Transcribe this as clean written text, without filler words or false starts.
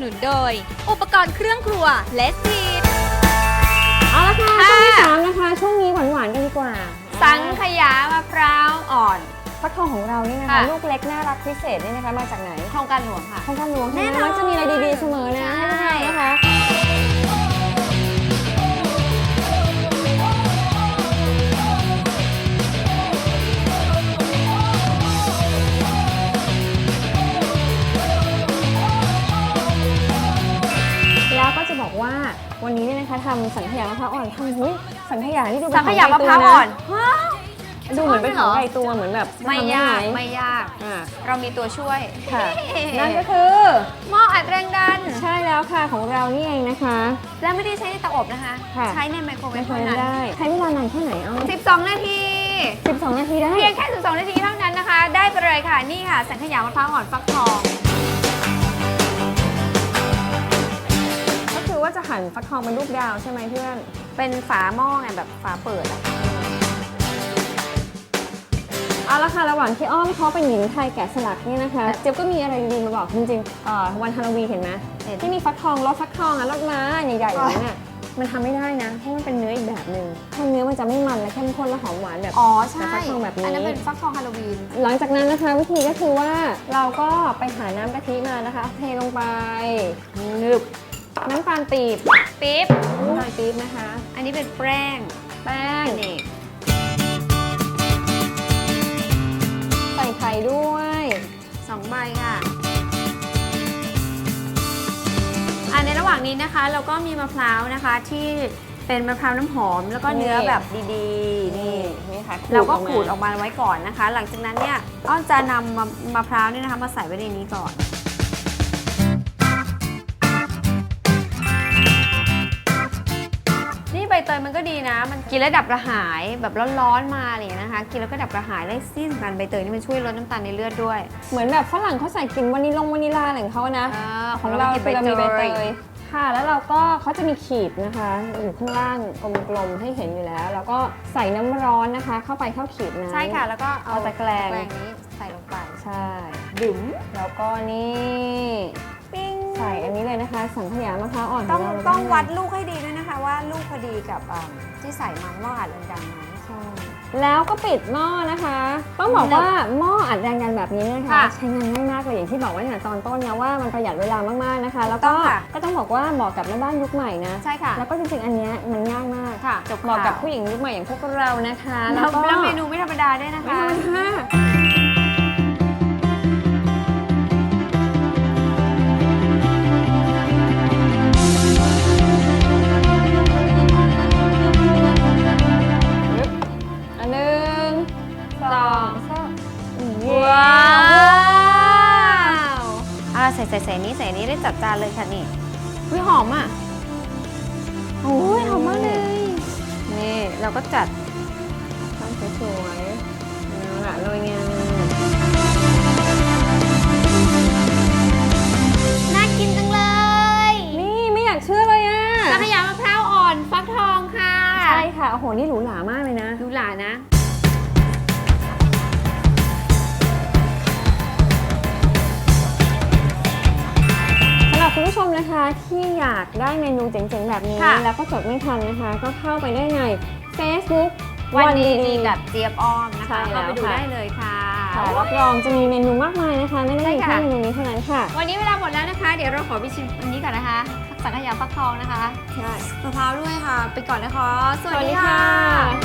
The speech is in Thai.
นุนโดยอุปกรณ์เครื่องครัวเลสซีดเอาละค่ะช่วงที่3นะคะช่วงนี้หวานๆกันดีกว่าสังขยามะพร้าวอ่อนฟักทองของเรานี่นะคะลูกเล็กน่ารักพิเศษนี่นะคะมาจากไหนโครงการหลวงค่ะโครงการหลวงแน่นอนจะมีอะไรดีๆเสมอนะให้ทุกท่านนะคะแล้วก็จะบอกว่าวันนี้เนี่ยนะคะทำสังขยามะพร้าวอ่อนทำสังขยาที่ดูเป็นสังขยามะพร้าวอ่อนดูเหมือนเป็นของไก่ตัวเหมือนแบบไม่ยากเรามีตัวช่วยค่ะนั่นก็คือหม้ออัดแรงดันใช่แล้วค่ะของเรานี่เองนะคะและไม่ได้ใช้ในเตาอบนะคะใช้ในไมโครเวฟเท่านั้นได้ใช้เวลานานแค่ไหน12 นาที12 นาทีได้เพียงแค่12 นาทีเท่านั้นนะคะได้ไปเลยค่ะนี่ค่ะสังขยามะพร้าวอ่อนฟักทองก็คือว่าจะหั่นฟักทองเป็นรูปดาวใช่ไหมเพื่อนเป็นฝาหม้อไงแบบฝาเปิดอะเอาละค่ะระหว่างที่อ้อมเขาเป็นหญิงไทยแกะสลักนี่นะคะเจี๊ยบก็มีอะไรดีๆมาบอกจริงๆวันฮาโลวีนเห็นไหมที่มีฟักทองรสฟักทองรสม้าใหญ่ๆอย่างนั้นน่ะมันทำไม่ได้นะเพราะมันเป็นเนื้ออีกแบบหนึ่งเนื้อมันจะไม่มันและเข้มข้นและหอมหวานแบบใช่ฟักทองแบบนี้อันนั้นเป็นฟักทองฮาโลวีนหลังจากนั้นนะคะวิธีก็คือว่าเราก็ไปหาน้ำกะทิมานะคะเทลงไปน้ำตาลปี๊บน้ำตาลปี๊บนะคะอันนี้เป็นแป้งนี่ใส่ไข่ด้วย2 ใบค่ะในระหว่างนี้นะคะเราก็มีมะพร้าวนะคะที่เป็นมะพร้าวน้ำหอมแล้วก็เนื้อแบบดีๆนี่ค่ะเราก็ขูดออกมาไว้ก่อนนะคะหลังจากนั้นเนี่ยอ้อมจะนำมะพร้าวนี่นะคะมาใส่ไว้ในนี้ก่อนใบเตยมันก็ดีนะมันกินแล้วดับกระหายแบบร้อนๆมาอะไรอย่างนี้นะคะกินแล้วก็ดับกระหายได้ที่สำคัญใบเตยนี่มันช่วยลดน้ำตาลในเลือดด้วยเหมือนแบบฝรั่งเขาใส่กลิ่นวานิลาอะไรของเขานะของเราคือเรามีใบเตยค่ะแล้วเราก็เขาจะมีขีดนะคะอยู่ข้างล่างกลมๆให้เห็นอยู่แล้วแล้วก็ใส่น้ำร้อนนะคะเข้าขีดนั้นใช่ค่ะแล้วก็เอาตะแกรงนี้ใส่ลงไปใช่ดื่มแล้วก็นี่ใส่อันนี้เลยนะคะสังขยามะพร้าวอ่อนต้องวัดลูกให้ดีด้วยนะคะว่าลูกพอดีกับที่ใส่มาหม้ออัดแรงดันไหมใช่แล้วก็ปิดหม้อนะคะต้องบอกว่าหม้ออัดแรงดันแบบนี้นะคะใช้งานง่ายมากเลยอย่างที่บอกไว้ในตอนต้นนะว่ามันประหยัดเวลามากๆนะคะแล้วก็ต้องบอกว่าเหมาะกับแม่บ้านยุคใหม่นะใช่ค่ะแล้วก็จริงๆอันนี้มันง่ายมากเหมาะกับผู้หญิงยุคใหม่อย่างพวกเรานะคะแล้วเมนูไม่ธรรมดาด้วยนะคะใส่นี้ได้จัดจานเลยค่ะนี่หอมอ่ะโอ้ยหอมมากเลยนี่เราก็จัดตั้งสวยๆโรยงาน่ากินจังเลยนี่ไม่อยากเชื่อเลยอ่ะสังขยามะพร้าวอ่อนฟักทองค่ะใช่ค่ะโอ้โหนี่หรูหรามากเลยนะหรูหรานะคุณผู้ชมนะคะที่อยากได้เมนูเจ๋งๆแบบนี้แล้วก็จดไม่ทันนะคะก็เข้าไปได้ใน Facebook วันดีๆกับเจี๊ยบอ้อมนะคะเข้าไปดูได้เลยค่ะรับรองจะมีเมนูมากมายนะคะไม่ได้มีแค่เมนูนี้เท่านั้นค่ะวันนี้เวลาหมดแล้วนะคะเดี๋ยวเราขอไปชิมอันนี้ก่อนนะคะสังขยาฟักทองนะคะใช่มะพร้าวด้วยค่ะไปก่อนนะคะสวัสดีค่ะ